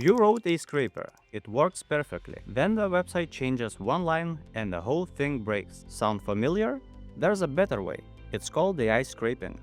You wrote a scraper, it works perfectly. Then the website changes one line and the whole thing breaks. Sound familiar? There's a better way. It's called AI scraping.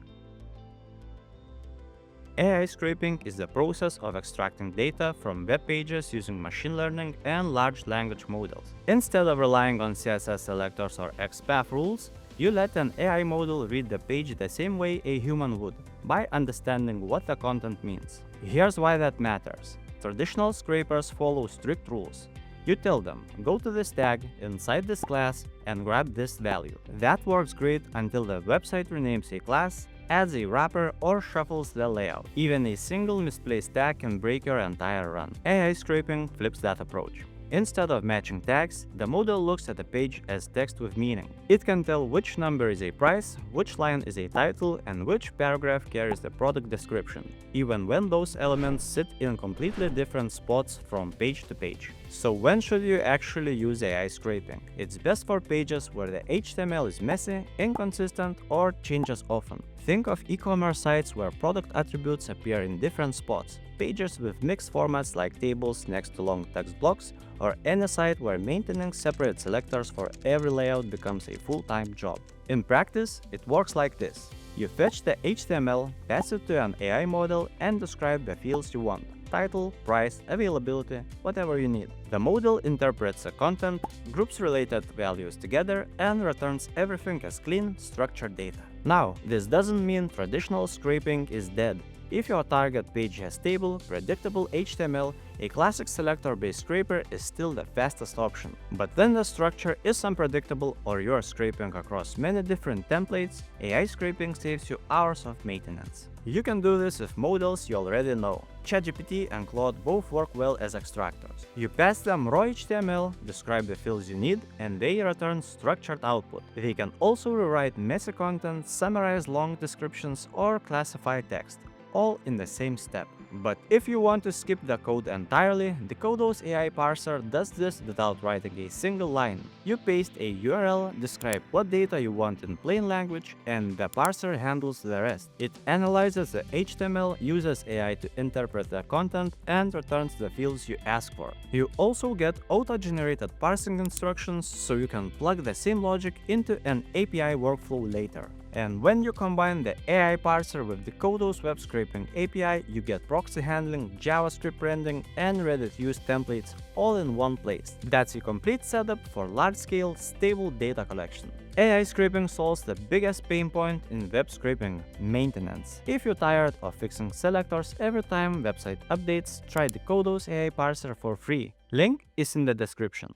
AI scraping is the process of extracting data from web pages using machine learning and large language models. Instead of relying on CSS selectors or XPath rules, you let an AI model read the page the same way a human would, by understanding what the content means. Here's why that matters. Traditional scrapers follow strict rules. You tell them, go to this tag inside this class and grab this value. That works great until the website renames a class, adds a wrapper, or shuffles the layout. Even a single misplaced tag can break your entire run. AI scraping flips that approach. Instead of matching tags, the model looks at the page as text with meaning. It can tell which number is a price, which line is a title, and which paragraph carries the product description, even when those elements sit in completely different spots from page to page. So when should you actually use AI scraping? It's best for pages where the HTML is messy, inconsistent, or changes often. Think of e-commerce sites where product attributes appear in different spots, pages with mixed formats like tables next to long text blocks, or any site where maintaining separate selectors for every layout becomes a full-time job. In practice, it works like this. You fetch the HTML, pass it to an AI model, and describe the fields you want. Title, price, availability, whatever you need. The model interprets the content, groups related values together, and returns everything as clean, structured data. Now, this doesn't mean traditional scraping is dead. If your target page has stable, predictable HTML, a classic selector-based scraper is still the fastest option. But when the structure is unpredictable or you're scraping across many different templates, AI scraping saves you hours of maintenance. You can do this with models you already know. ChatGPT and Claude both work well as extractors. You pass them raw HTML, describe the fields you need, and they return structured output. They can also rewrite messy content, summarize long descriptions, or classify text, all in the same step. But if you want to skip the code entirely, Decodo AI Parser does this without writing a single line. You paste a URL, describe what data you want in plain language, and the parser handles the rest. It analyzes the HTML, uses AI to interpret the content, and returns the fields you ask for. You also get auto-generated parsing instructions, so you can plug the same logic into an API workflow later. And when you combine the AI parser with Decodo's web scraping API, you get proxy handling, JavaScript rendering, and ready-to-use templates all in one place. That's a complete setup for large-scale, stable data collection. AI scraping solves the biggest pain point in web scraping: maintenance. If you're tired of fixing selectors every time website updates, try Decodo's AI parser for free. Link is in the description.